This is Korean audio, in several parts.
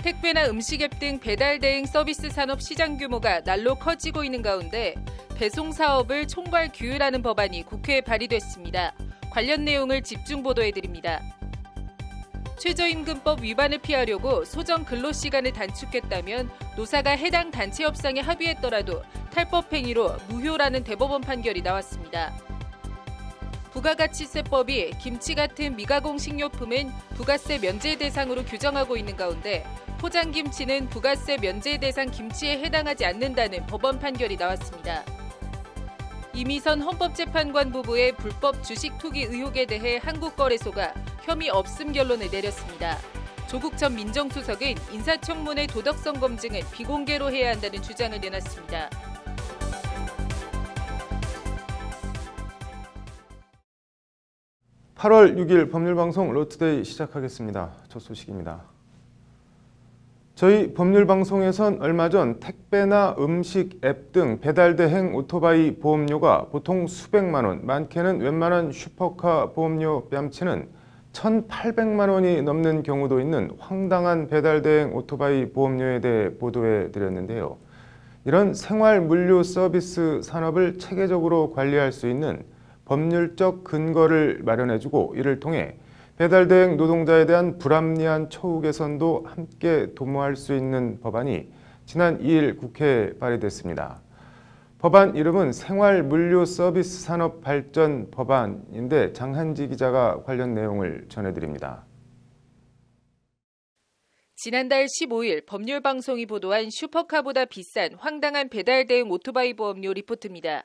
택배나 음식앱 등 배달 대행 서비스 산업 시장 규모가 날로 커지고 있는 가운데 배송 사업을 총괄 규율하는 법안이 국회에 발의됐습니다. 관련 내용을 집중 보도해드립니다. 최저임금법 위반을 피하려고 소정 근로시간을 단축했다면 노사가 해당 단체 협상에 합의했더라도 탈법 행위로 무효라는 대법원 판결이 나왔습니다. 부가가치세법이 김치 같은 미가공 식료품은 부가세 면제 대상으로 규정하고 있는 가운데 포장김치는 부가세 면제 대상 김치에 해당하지 않는다는 법원 판결이 나왔습니다. 이미선 헌법재판관 부부의 불법 주식 투기 의혹에 대해 한국거래소가 혐의 없음 결론을 내렸습니다. 조국 전 민정수석은 인사청문회 도덕성 검증은 비공개로 해야 한다는 주장을 내놨습니다. (8월 6일) 법률방송 로투데이 시작하겠습니다. 첫 소식입니다. 저희 법률방송에선 얼마 전 택배나 음식 앱 등 배달 대행 오토바이 보험료가 보통 수백만 원, 많게는 웬만한 슈퍼카 보험료 뺨치는 1,800만 원이 넘는 경우도 있는 황당한 배달 대행 오토바이 보험료에 대해 보도해 드렸는데요. 이런 생활 물류 서비스 산업을 체계적으로 관리할 수 있는 법률적 근거를 마련해주고 이를 통해 배달 대행 노동자에 대한 불합리한 처우 개선도 함께 도모할 수 있는 법안이 지난 2일 국회에 발의됐습니다. 법안 이름은 생활 물류 서비스 산업 발전 법안인데 장한지 기자가 관련 내용을 전해드립니다. 지난달 15일 법률방송이 보도한 슈퍼카보다 비싼 황당한 배달 대행 오토바이 보험료 리포트입니다.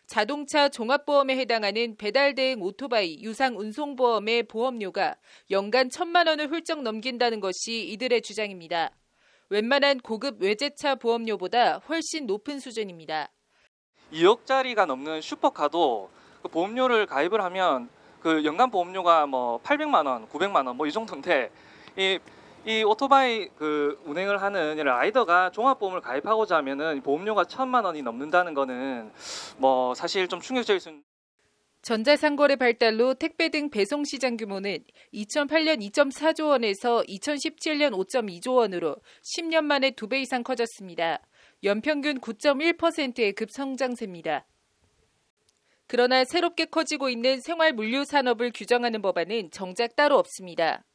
자동차 종합보험에 해당하는 배달 대행 오토바이 유상 운송보험의 보험료가 연간 1,000만 원을 훌쩍 넘긴다는 것이 이들의 주장입니다. 웬만한 고급 외제차 보험료보다 훨씬 높은 수준입니다. 2억짜리가 넘는 슈퍼카도 그 보험료를 가입을 하면 그 연간 보험료가 800만 원, 900만 원 이 정도인데 이 오토바이 그 운행을 하는 라이더가 종합보험을 가입하고자 하면은 보험료가 1,000만 원이 넘는다는 거는 사실 좀 충격적일 수 있는. 전자상거래 발달로 택배 등 배송 시장 규모는 2008년 2.4조 원에서 2017년 5.2조 원으로 10년 만에 2배 이상 커졌습니다. 연평균 9.1%의 급성장세입니다. 그러나 새롭게 커지고 있는 생활 물류 산업을 규정하는 법안은 정작 따로 없습니다.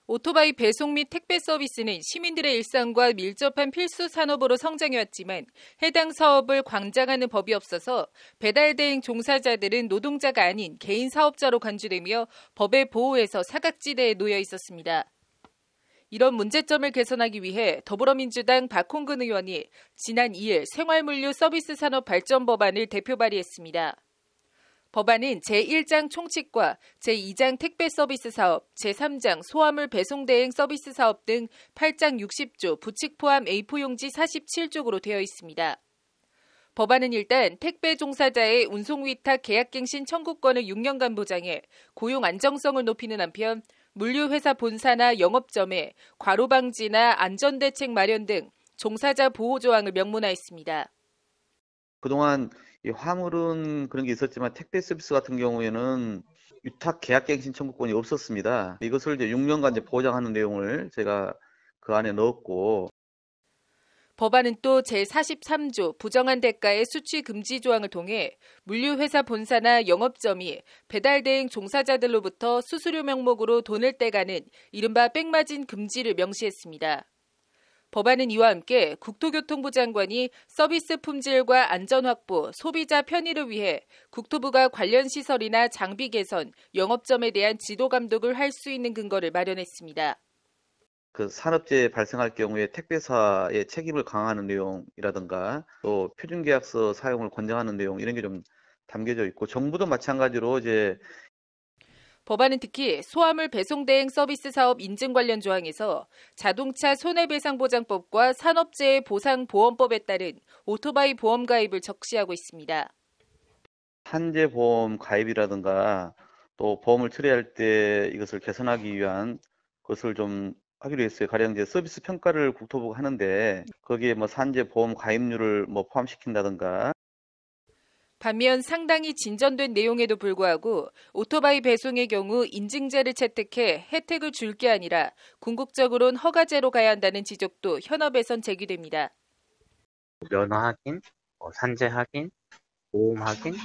오토바이 배송 및 택배 서비스는 시민들의 일상과 밀접한 필수 산업으로 성장해왔지만 해당 사업을 관장하는 법이 없어서 배달 대행 종사자들은 노동자가 아닌 개인 사업자로 간주되며 법의 보호에서 사각지대에 놓여 있었습니다. 이런 문제점을 개선하기 위해 더불어민주당 박홍근 의원이 지난 2일 생활물류 서비스 산업 발전 법안을 대표 발의했습니다. 법안은 제1장 총칙과 제2장 택배 서비스 사업, 제3장 소화물 배송 대행 서비스 사업 등 8장 60조 부칙 포함 A4 용지 47쪽으로 되어 있습니다. 법안은 일단 택배 종사자의 운송위탁 계약갱신 청구권을 6년간 보장해 고용 안정성을 높이는 한편 물류회사 본사나 영업점에 과로 방지나 안전대책 마련 등 종사자 보호 조항을 명문화했습니다. 그동안 이 화물은 그런 게 있었지만 택배 서비스 같은 경우에는 위탁 계약갱신 청구권이 없었습니다. 이것을 이제 6년간 보장하는 내용을 제가 그 안에 넣었고. 법안은 또 제43조 부정한 대가의 수취 금지 조항을 통해 물류회사 본사나 영업점이 배달 대행 종사자들로부터 수수료 명목으로 돈을 떼가는 이른바 백마진 금지를 명시했습니다. 법안은 이와 함께 국토교통부 장관이 서비스 품질과 안전 확보, 소비자 편의를 위해 국토부가 관련 시설이나 장비 개선, 영업점에 대한 지도 감독을 할 수 있는 근거를 마련했습니다. 그 산업재해 발생할 경우에 택배사의 책임을 강화하는 내용이라든가 또 표준계약서 사용을 권장하는 내용 이런 게 좀 담겨져 있고 정부도 마찬가지로 이제 법안은 특히 소화물 배송 대행 서비스 사업 인증 관련 조항에서 자동차 손해배상보장법과 산업재해 보상보험법에 따른 오토바이 보험 가입을 적시하고 있습니다. 한재 보험 가입이라든가 또 보험을 처리할 때 이것을 개선하기 위한 것을 좀 하기로 했어요. 가령 이제 서비스 평가를 국토부가 하는데 거기에 산재 보험 가입률을 포함시킨다든가. 반면 상당히 진전된 내용에도 불구하고 오토바이 배송의 경우 인증제를 채택해 혜택을 줄 게 아니라 궁극적으로는 허가제로 가야 한다는 지적도 현업에선 제기됩니다. 면허 확인, 산재 확인, 보험 확인,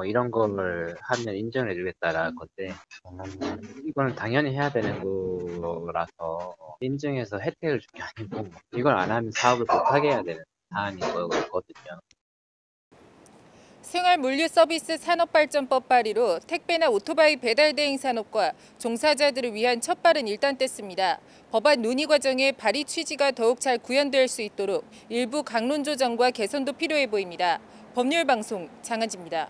이런 거를 하면 인정을 해주겠다라는 건데, 이거는 당연히 해야 되는 거라서 인증해서 혜택을 줄 게 아니고 이걸 안 하면 사업을 못하게 해야 되는 사안인 거거든요. 생활물류서비스 산업발전법 발의로 택배나 오토바이 배달 대행 산업과 종사자들을 위한 첫 발은 일단 뗐습니다. 법안 논의 과정에 발의 취지가 더욱 잘 구현될 수 있도록 일부 강론 조정과 개선도 필요해 보입니다. 법률방송 장한지입니다.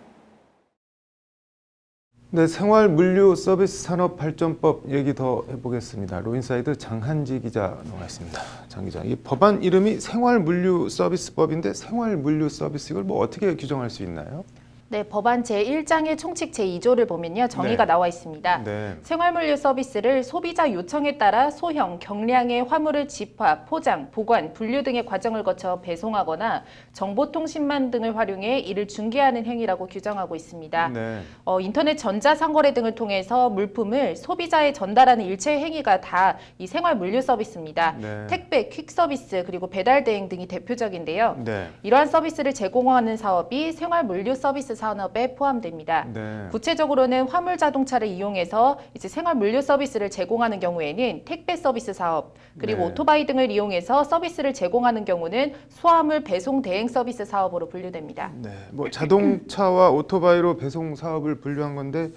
네, 생활물류서비스산업발전법 얘기 더 해보겠습니다. 로인사이드 장한지 기자 나와 있습니다. 장 기자, 이 법안 이름이 생활물류서비스법인데 생활물류서비스 이걸 뭐 어떻게 규정할 수 있나요? 네, 법안 제1장의 총칙 제2조를 보면요. 정의가 네. 나와 있습니다. 네. 생활물류 서비스를 소비자 요청에 따라 소형, 경량의 화물을 집화, 포장, 보관, 분류 등의 과정을 거쳐 배송하거나 정보통신망 등을 활용해 이를 중개하는 행위라고 규정하고 있습니다. 네. 인터넷 전자상거래 등을 통해서 물품을 소비자에 전달하는 일체 행위가 다 이 생활물류 서비스입니다. 네. 택배, 퀵서비스, 그리고 배달 대행 등이 대표적인데요. 네. 이러한 서비스를 제공하는 사업이 생활물류 서비스 산업에 포함됩니다. 네. 구체적으로는 화물 자동차를 이용해서 이제 생활 물류 서비스를 제공하는 경우에는 택배 서비스 사업, 그리고 네. 오토바이 등을 이용해서 서비스를 제공하는 경우는 수화물 배송 대행 서비스 사업으로 분류됩니다. 네. 뭐 자동차와 오토바이로 배송 사업을 분류한 건데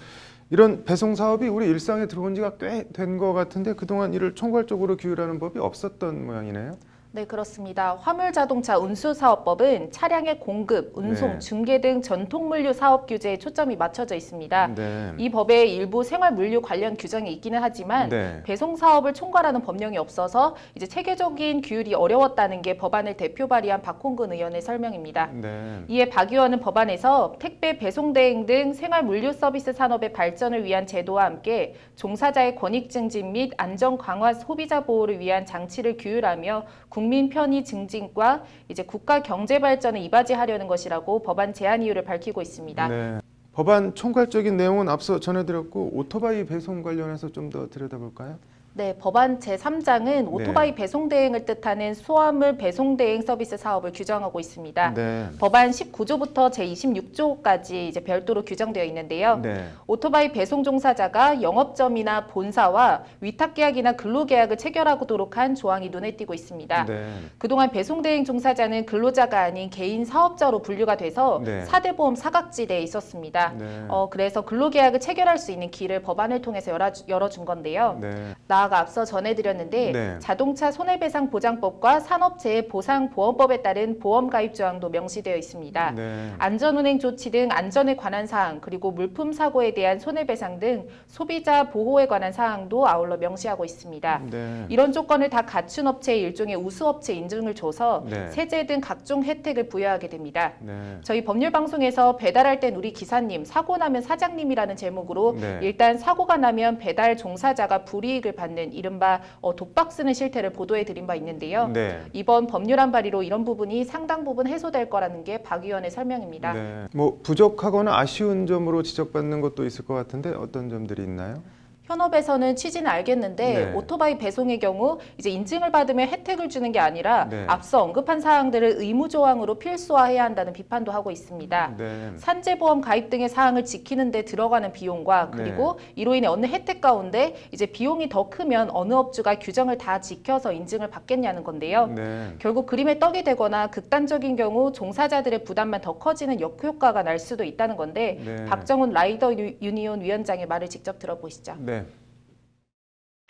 이런 배송 사업이 우리 일상에 들어온 지가 꽤 된 것 같은데 그동안 이를 총괄적으로 규율하는 법이 없었던 모양이네요. 네, 그렇습니다. 화물자동차 운수사업법은 차량의 공급, 운송, 네. 중개 등 전통물류 사업 규제에 초점이 맞춰져 있습니다. 네. 이 법에 일부 생활물류 관련 규정이 있기는 하지만 네. 배송 사업을 총괄하는 법령이 없어서 이제 체계적인 규율이 어려웠다는 게 법안을 대표 발의한 박홍근 의원의 설명입니다. 네. 이에 박 의원은 법안에서 택배, 배송 대행 등 생활물류 서비스 산업의 발전을 위한 제도와 함께 종사자의 권익 증진 및 안전 강화 소비자 보호를 위한 장치를 규율하며 국민 편의 증진과 이제 국가 경제 발전을 이바지하려는 것이라고 법안 제안 이유를 밝히고 있습니다. 네. 법안 총괄적인 내용은 앞서 전해드렸고 오토바이 배송 관련해서 좀 더 들여다볼까요? 네, 법안 제3장은 오토바이 배송 대행을 뜻하는 수화물 배송 대행 서비스 사업을 규정하고 있습니다. 네. 법안 19조부터 제26조까지 이제 별도로 규정되어 있는데요. 네. 오토바이 배송 종사자가 영업점이나 본사와 위탁 계약이나 근로 계약을 체결하도록 한 조항이 눈에 띄고 있습니다. 네. 그동안 배송 대행 종사자는 근로자가 아닌 개인 사업자로 분류가 돼서 네. 4대 보험 사각지대에 있었습니다. 네. 그래서 근로 계약을 체결할 수 있는 길을 법안을 통해서 열어준 건데요. 네. 나아가 앞서 전해드렸는데 네. 자동차 손해배상보장법과 산업재해보상보험법에 따른 보험가입 조항도 명시되어 있습니다. 네. 안전운행 조치 등 안전에 관한 사항, 그리고 물품 사고에 대한 손해배상 등 소비자 보호에 관한 사항도 아울러 명시하고 있습니다. 네. 이런 조건을 다 갖춘 업체에 일종의 우수업체 인증을 줘서 네. 세제 등 각종 혜택을 부여하게 됩니다. 네. 저희 법률방송에서 배달할 땐 우리 기사님, 사고 나면 사장님이라는 제목으로 네. 일단 사고가 나면 배달 종사자가 불이익을 받는 이른바 독박 쓰는 실태를 보도해드린 바 있는데요. 네. 이번 법률안 발의로 이런 부분이 상당 부분 해소될 거라는 게 박 의원의 설명입니다. 네. 뭐 부족하거나 아쉬운 점으로 지적받는 것도 있을 것 같은데 어떤 점들이 있나요? 현업에서는 취지는 알겠는데 네. 오토바이 배송의 경우 이제 인증을 받으면 혜택을 주는 게 아니라 네. 앞서 언급한 사항들을 의무 조항으로 필수화해야 한다는 비판도 하고 있습니다. 네. 산재보험 가입 등의 사항을 지키는 데 들어가는 비용과 그리고 이로 인해 얻는 혜택 가운데 이제 비용이 더 크면 어느 업주가 규정을 다 지켜서 인증을 받겠냐는 건데요. 네. 결국 그림의 떡이 되거나 극단적인 경우 종사자들의 부담만 더 커지는 역효과가 날 수도 있다는 건데 네. 박정훈 라이더 유니온 위원장의 말을 직접 들어보시죠. 네.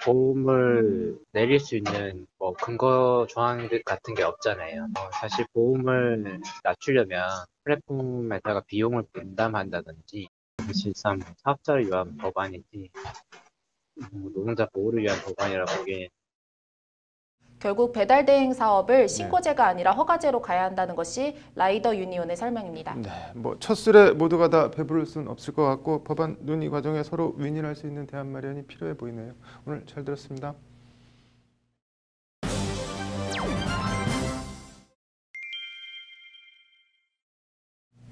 보험을 내릴 수 있는 근거 조항 같은 게 없잖아요. 사실 보험을 낮추려면 플랫폼에다가 비용을 분담한다든지 실상 사업자를 위한 법안이지 노동자 보호를 위한 법안이라고 보기엔 결국 배달 대행 사업을 신고제가 아니라 허가제로 가야 한다는 것이 라이더 유니온의 설명입니다. 네. 뭐 첫술에 모두가 다 배부를 수는 없을 것 같고 법안 논의 과정에 서로 윈윈할 수 있는 대안 마련이 필요해 보이네요. 오늘 잘 들었습니다.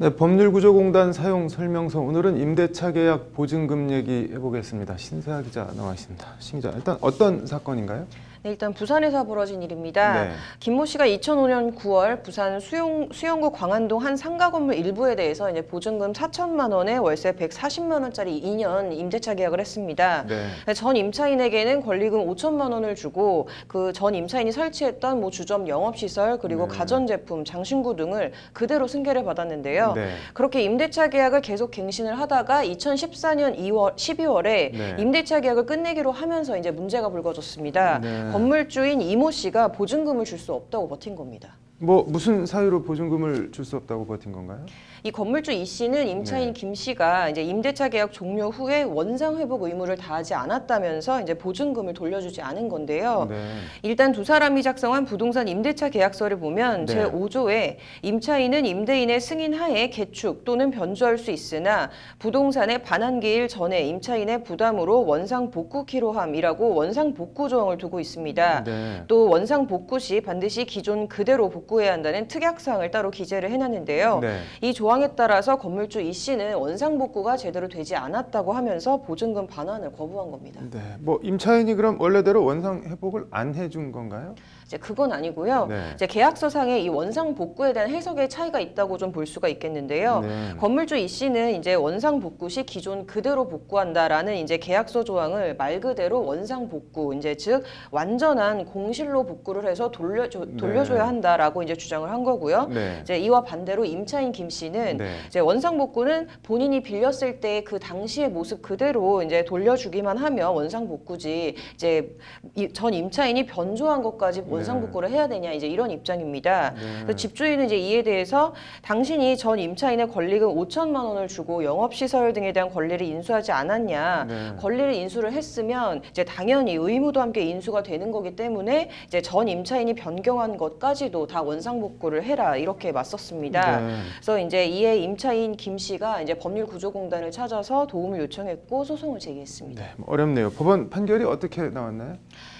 네, 법률구조공단 사용 설명서. 오늘은 임대차 계약 보증금 얘기 해보겠습니다. 신세아 기자 나와 있습니다. 신 기자, 일단 어떤 사건인가요? 네, 일단 부산에서 벌어진 일입니다. 네. 김모 씨가 2005년 9월 부산 수영구 광안동 한 상가 건물 일부에 대해서 이제 보증금 4천만 원에 월세 140만 원짜리 2년 임대차 계약을 했습니다. 네. 전 임차인에게는 권리금 5천만 원을 주고 그 전 임차인이 설치했던 뭐 주점 영업시설 그리고 네. 가전제품, 장신구 등을 그대로 승계를 받았는데요. 네. 그렇게 임대차 계약을 계속 갱신을 하다가 2014년 12월에 네. 임대차 계약을 끝내기로 하면서 이제 문제가 불거졌습니다. 네. 건물주인 이모 씨가 보증금을 줄 수 없다고 버틴 겁니다. 뭐 무슨 사유로 보증금을 줄 수 없다고 버틴 건가요? 이 건물주 이 씨는 임차인 네. 김 씨가 이제 임대차 계약 종료 후에 원상 회복 의무를 다하지 않았다면서 이제 보증금을 돌려주지 않은 건데요. 네. 일단 두 사람이 작성한 부동산 임대차 계약서를 보면 네. 제5조에 임차인은 임대인의 승인 하에 개축 또는 변조할 수 있으나 부동산의 반환기일 전에 임차인의 부담으로 원상 복구키로 함이라고 원상 복구 조항을 두고 있습니다. 네. 또 원상 복구 시 반드시 기존 그대로 복구해야 한다는 특약사항을 따로 기재를 해놨는데요. 네. 이 조항에 따라서 건물주 이 씨는 원상 복구가 제대로 되지 않았다고 하면서 보증금 반환을 거부한 겁니다. 네. 뭐 임차인이 그럼 원래대로 원상 회복을 안 해준 건가요? 이제 그건 아니고요. 네. 이제 계약서상에 이 원상 복구에 대한 해석의 차이가 있다고 좀 볼 수가 있겠는데요. 네. 건물주 이 씨는 이제 원상 복구 시 기존 그대로 복구한다라는 이제 계약서 조항을 말 그대로 원상 복구, 이제 즉 완전한 공실로 복구를 해서 돌려줘야 한다라고 이제 주장을 한 거고요. 네. 이제 이와 반대로 임차인 김 씨는 네. 이제 원상 복구는 본인이 빌렸을 때 그 당시의 모습 그대로 이제 돌려주기만 하면 원상 복구지 이제 전 임차인이 변조한 것까지 원상 복구를 해야 되냐 이제 이런 입장입니다. 네. 그래서 집주인은 이제 이에 대해서 당신이 전 임차인의 권리금 5천만 원을 주고 영업시설 등에 대한 권리를 인수하지 않았냐. 네. 권리를 인수를 했으면 이제 당연히 의무도 함께 인수가 되는 거기 때문에 이제 전 임차인이 변경한 것까지도 다 원상 복구를 해라 이렇게 맞섰습니다. 네. 그래서 이제 이에 임차인 김 씨가 이제 법률구조공단을 찾아서 도움을 요청했고 소송을 제기했습니다. 네. 뭐 어렵네요. 법원 판결이 어떻게 나왔나요?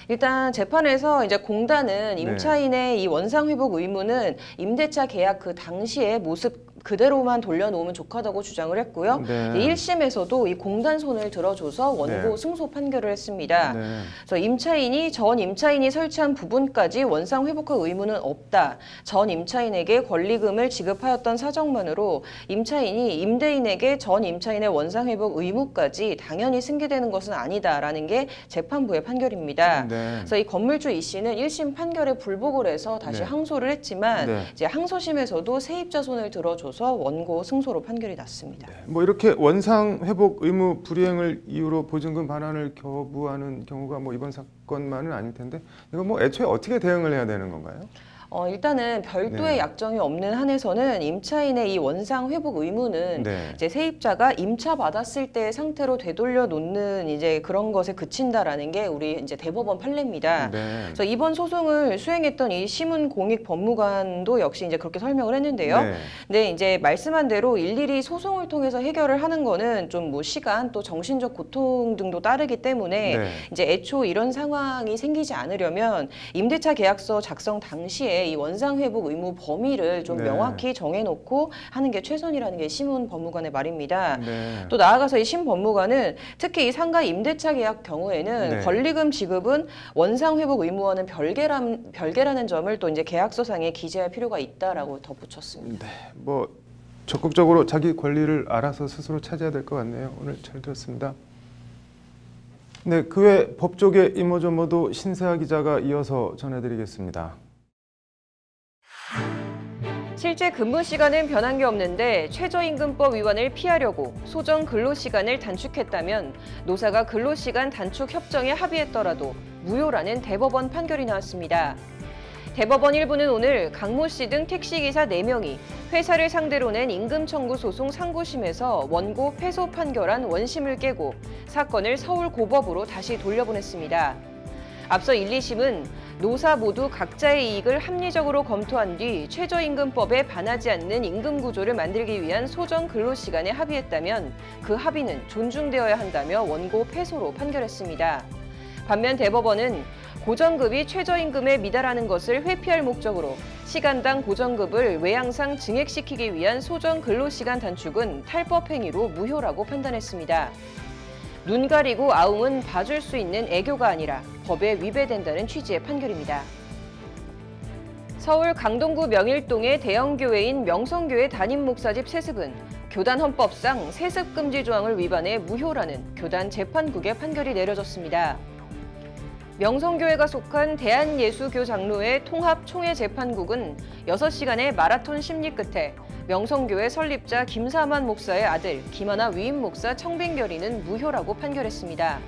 일단 재판에서 이제 공단은 임차인의 이 원상 회복 의무는 임대차 계약 그 당시의 모습 그대로만 돌려놓으면 좋다고 주장을 했고요. 네. 1심에서도 이 공단 손을 들어줘서 원고 네. 승소 판결을 했습니다. 네. 그래서 전 임차인이 설치한 부분까지 원상 회복할 의무는 없다. 전 임차인에게 권리금을 지급하였던 사정만으로 임차인이 임대인에게 전 임차인의 원상 회복 의무까지 당연히 승계되는 것은 아니다라는 게 재판부의 판결입니다. 네. 그래서 이 건물주 이 씨는 1심 판결에 불복을 해서 다시 네. 항소를 했지만 네. 이제 항소심에서도 세입자 손을 들어줘서 원고 승소로 판결이 났습니다. 뭐 이렇게 원상 회복 의무 불이행을 이유로 보증금 반환을 거부하는 경우가 뭐 이번 사건만은 아닐 텐데 이거 뭐 애초에 어떻게 대응을 해야 되는 건가요? 일단은 별도의 네. 약정이 없는 한에서는 임차인의 이 원상 회복 의무는 네. 이제 세입자가 임차 받았을 때의 상태로 되돌려 놓는 이제 그런 것에 그친다라는 게 우리 이제 대법원 판례입니다. 네. 그래서 이번 소송을 수행했던 이 시문공익법무관도 역시 이제 그렇게 설명을 했는데요. 네. 네, 이제 말씀한 대로 일일이 소송을 통해서 해결을 하는 거는 좀 뭐 시간 또 정신적 고통 등도 따르기 때문에 네. 이제 애초 이런 상황이 생기지 않으려면 임대차 계약서 작성 당시에 이 원상 회복 의무 범위를 좀 네. 명확히 정해놓고 하는 게 최선이라는 게 시문 법무관의 말입니다. 네. 또 나아가서 이 심 법무관은 특히 이 상가 임대차 계약 경우에는 네. 권리금 지급은 원상 회복 의무와는 별개라는 점을 또 이제 계약서상에 기재할 필요가 있다라고 덧붙였습니다. 네. 뭐 적극적으로 자기 권리를 알아서 스스로 찾아야 될 것 같네요. 오늘 잘 들었습니다. 네, 그 외 법조계 이모저모도 신세아 기자가 이어서 전해드리겠습니다. 실제 근무 시간은 변한 게 없는데 최저임금법 위반을 피하려고 소정 근로시간을 단축했다면 노사가 근로시간 단축 협정에 합의했더라도 무효라는 대법원 판결이 나왔습니다. 대법원 1부는 오늘 강모 씨 등 택시기사 4명이 회사를 상대로 낸 임금 청구 소송 상고심에서 원고 패소 판결한 원심을 깨고 사건을 서울고법으로 다시 돌려보냈습니다. 앞서 1, 2심은 노사 모두 각자의 이익을 합리적으로 검토한 뒤 최저임금법에 반하지 않는 임금 구조를 만들기 위한 소정 근로시간에 합의했다면 그 합의는 존중되어야 한다며 원고 패소로 판결했습니다. 반면 대법원은 고정급이 최저임금에 미달하는 것을 회피할 목적으로 시간당 고정급을 외양상 증액시키기 위한 소정 근로시간 단축은 탈법 행위로 무효라고 판단했습니다. 눈 가리고 아웅은 봐줄 수 있는 애교가 아니라 법에 위배된다는 취지의 판결입니다. 서울 강동구 명일동의 대형교회인 명성교회 담임목사집 세습은 교단 헌법상 세습금지 조항을 위반해 무효라는 교단 재판국의 판결이 내려졌습니다. 명성교회가 속한 대한예수교장로회 통합총회재판국은 6시간의 마라톤 심리 끝에 명성교회 설립자 김사만 목사의 아들 김하나 위임 목사 청빙 결의는 무효라고 판결했습니다.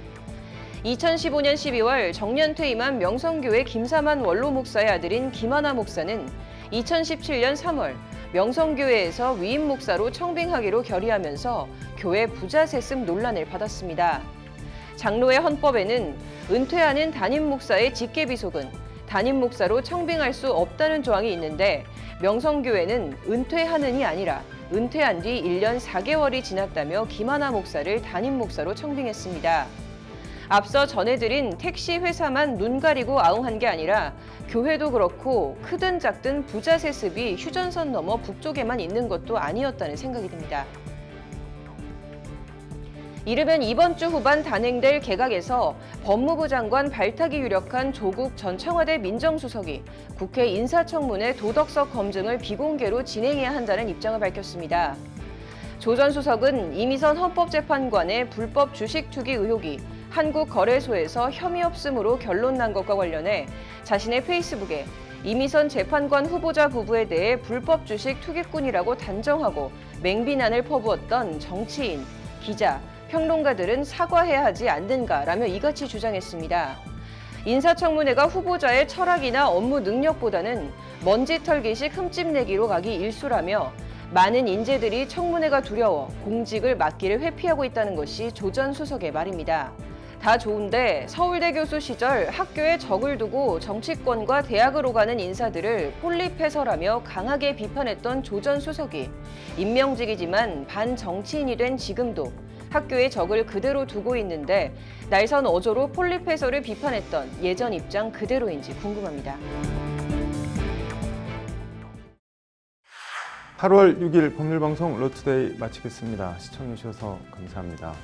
2015년 12월 정년 퇴임한 명성교회 김사만 원로 목사의 아들인 김하나 목사는 2017년 3월 명성교회에서 위임 목사로 청빙하기로 결의하면서 교회 부자 세습 논란을 받았습니다. 장로회 헌법에는 은퇴하는 담임 목사의 직계비속은 담임 목사로 청빙할 수 없다는 조항이 있는데 명성교회는 은퇴하는이 아니라 은퇴한 뒤 1년 4개월이 지났다며 김하나 목사를 담임 목사로 청빙했습니다. 앞서 전해드린 택시 회사만 눈 가리고 아웅한 게 아니라 교회도 그렇고 크든 작든 부자 세습이 휴전선 넘어 북쪽에만 있는 것도 아니었다는 생각이 듭니다. 이르면 이번 주 후반 단행될 개각에서 법무부 장관 발탁이 유력한 조국 전 청와대 민정수석이 국회 인사청문회 도덕성 검증을 비공개로 진행해야 한다는 입장을 밝혔습니다. 조 전 수석은 이미선 헌법재판관의 불법 주식 투기 의혹이 한국거래소에서 혐의 없음으로 결론 난 것과 관련해 자신의 페이스북에 이미선 재판관 후보자 부부에 대해 불법 주식 투기꾼이라고 단정하고 맹비난을 퍼부었던 정치인, 기자, 평론가들은 사과해야 하지 않는가라며 이같이 주장했습니다. 인사청문회가 후보자의 철학이나 업무 능력보다는 먼지 털기식 흠집내기로 가기 일쑤라며 많은 인재들이 청문회가 두려워 공직을 맡기를 회피하고 있다는 것이 조 전 수석의 말입니다. 다 좋은데 서울대 교수 시절 학교에 적을 두고 정치권과 대학을 오가는 인사들을 폴리패설하며 강하게 비판했던 조 전 수석이 임명직이지만 반정치인이 된 지금도 학교에 적을 그대로 두고 있는데 날선 어조로 폴리패설을 비판했던 예전 입장 그대로인지 궁금합니다. 8월 6일 법률방송 로투데이 마치겠습니다. 시청해주셔서 감사합니다.